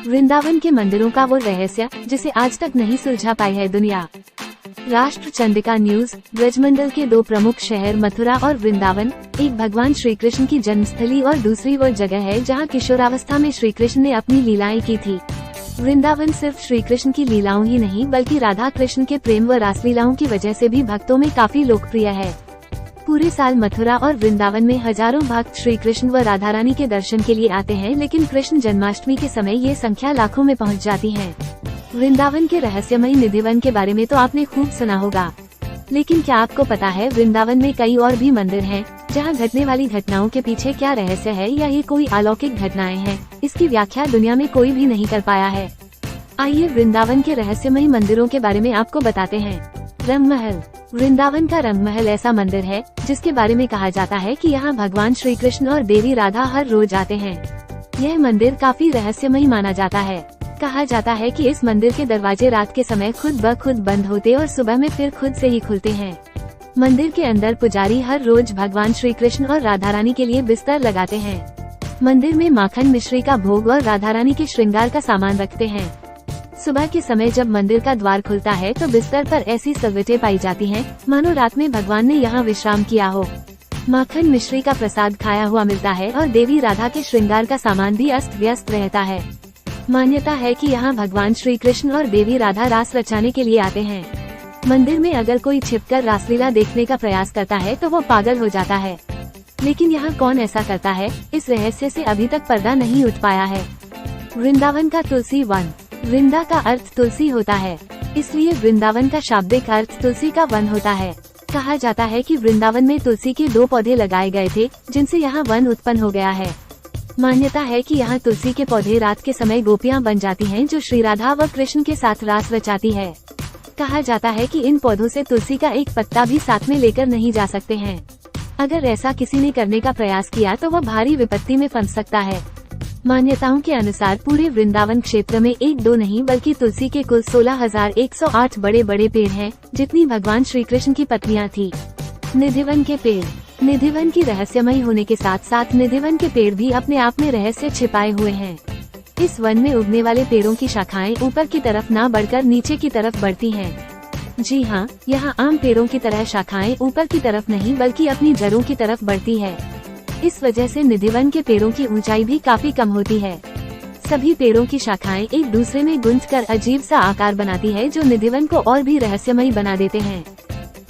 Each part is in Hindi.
वृंदावन के मंदिरों का वो रहस्य जिसे आज तक नहीं सुलझा पाई है दुनिया। राष्ट्र चंडिका न्यूज। ब्रजमंडल के दो प्रमुख शहर मथुरा और वृंदावन, एक भगवान श्री कृष्ण की जन्मस्थली और दूसरी वो जगह है जहां किशोरावस्था में श्री कृष्ण ने अपनी लीलाएं की थी। वृंदावन सिर्फ श्री कृष्ण की लीलाओं ही नहीं बल्कि राधा कृष्ण के प्रेम व रासलीलाओं की वजह से भी भक्तों में काफी लोकप्रिय है। पूरे साल मथुरा और वृंदावन में हजारों भक्त श्री कृष्ण व राधा रानी के दर्शन के लिए आते हैं, लेकिन कृष्ण जन्माष्टमी के समय ये संख्या लाखों में पहुंच जाती है। वृंदावन के रहस्यमयी निधिवन के बारे में तो आपने खूब सुना होगा, लेकिन क्या आपको पता है वृंदावन में कई और भी मंदिर हैं, जहां घटने वाली घटनाओं के पीछे क्या रहस्य है या ये कोई अलौकिक घटनाएं हैं, इसकी व्याख्या दुनिया में कोई भी नहीं कर पाया है। आइए वृंदावन के रहस्यमयी मंदिरों के बारे में आपको बताते हैं। रंगमहल। वृंदावन का रंगमहल ऐसा मंदिर है जिसके बारे में कहा जाता है कि यहाँ भगवान श्री कृष्ण और देवी राधा हर रोज आते हैं। यह मंदिर काफी रहस्यमयी माना जाता है। कहा जाता है कि इस मंदिर के दरवाजे रात के समय खुद ब खुद बंद होते और सुबह में फिर खुद से ही खुलते हैं। मंदिर के अंदर पुजारी हर रोज भगवान श्री कृष्ण और राधा रानी के लिए बिस्तर लगाते हैं। मंदिर में माखन मिश्री का भोग और राधा रानी के श्रृंगार का सामान रखते हैं। सुबह के समय जब मंदिर का द्वार खुलता है तो बिस्तर पर ऐसी सलवटें पाई जाती हैं, मानो रात में भगवान ने यहाँ विश्राम किया हो। माखन मिश्री का प्रसाद खाया हुआ मिलता है और देवी राधा के श्रृंगार का सामान भी अस्त व्यस्त रहता है। मान्यता है कि यहाँ भगवान श्री कृष्ण और देवी राधा रास रचाने के लिए आते हैं। मंदिर में अगर कोई छिपकर रासलीला देखने का प्रयास करता है तो वो पागल हो जाता है, लेकिन यहाँ कौन ऐसा करता है, इस रहस्य से अभी तक पर्दा नहीं उठ पाया है। वृंदावन का तुलसी वन। वृंदा का अर्थ तुलसी होता है, इसलिए वृंदावन का शाब्दिक अर्थ तुलसी का वन होता है। कहा जाता है कि वृंदावन में तुलसी के 2 पौधे लगाए गए थे, जिनसे यहाँ वन उत्पन्न हो गया है। मान्यता है कि यहाँ तुलसी के पौधे रात के समय गोपियाँ बन जाती हैं, जो श्री राधा व कृष्ण के साथ रास रचाती है। कहा जाता है कि इन पौधों से तुलसी का एक पत्ता भी साथ में लेकर नहीं जा सकते हैं। अगर ऐसा किसी ने करने का प्रयास किया तो वह भारी विपत्ति में फंस सकता है। मान्यताओं के अनुसार पूरे वृंदावन क्षेत्र में 1-2 नहीं बल्कि तुलसी के कुल 16,108 बड़े बड़े पेड़ हैं, जितनी भगवान श्री कृष्ण की पत्नियां थी। निधिवन के पेड़। निधिवन की रहस्यमयी होने के साथ साथ निधिवन के पेड़ भी अपने आप में रहस्य छिपाए हुए हैं। इस वन में उगने वाले पेड़ों की शाखाएं ऊपर की तरफ ना बढ़कर नीचे की तरफ बढ़ती हैं। जी हाँ, यहाँ आम पेड़ों की तरह शाखाएं ऊपर की तरफ नहीं बल्कि अपनी जड़ों की तरफ बढ़ती है। इस वजह से निधिवन के पेड़ों की ऊंचाई भी काफी कम होती है। सभी पेड़ों की शाखाएं एक दूसरे में गुंथकर अजीब सा आकार बनाती है, जो निधिवन को और भी रहस्यमयी बना देते हैं।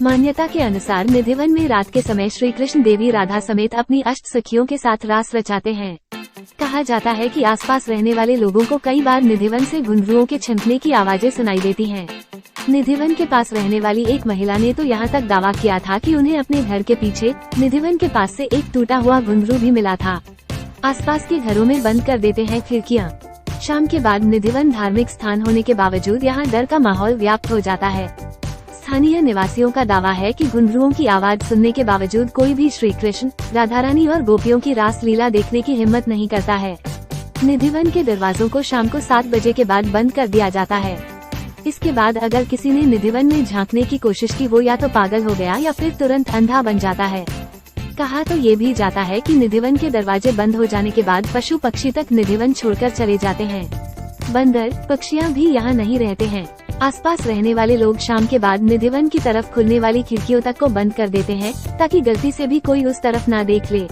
मान्यता के अनुसार निधिवन में रात के समय श्री कृष्ण देवी राधा समेत अपनी अष्ट सखियों के साथ रास रचाते हैं। कहा जाता है कि आसपास रहने वाले लोगों को कई बार निधिवन से घुंघरुओं के छिनकने की आवाजें सुनाई देती हैं। निधिवन के पास रहने वाली एक महिला ने तो यहाँ तक दावा किया था कि उन्हें अपने घर के पीछे निधिवन के पास से एक टूटा हुआ घुंघरू भी मिला था। आसपास के घरों में बंद कर देते हैं खिड़कियाँ। शाम के बाद निधिवन धार्मिक स्थान होने के बावजूद यहाँ डर का माहौल व्याप्त हो जाता है। स्थानीय निवासियों का दावा है कि घुंघरुओं की आवाज सुनने के बावजूद कोई भी श्री कृष्ण, राधा रानी और गोपियों की रास लीला देखने की हिम्मत नहीं करता है। निधिवन के दरवाजों को शाम को 7 बजे के बाद बंद कर दिया जाता है। इसके बाद अगर किसी ने निधिवन में झांकने की कोशिश की, वो या तो पागल हो गया या फिर तुरंत अंधा बन जाता है। कहा तो ये भी जाता है कि निधिवन के दरवाजे बंद हो जाने के बाद पशु पक्षी तक निधिवन छोड़कर चले जाते हैं। बंदर, पक्षियाँ भी यहाँ नहीं रहते हैं। आसपास रहने वाले लोग शाम के बाद निधिवन की तरफ खुलने वाली खिड़कियों तक को बंद कर देते हैं, ताकि गलती से भी कोई उस तरफ ना देख ले।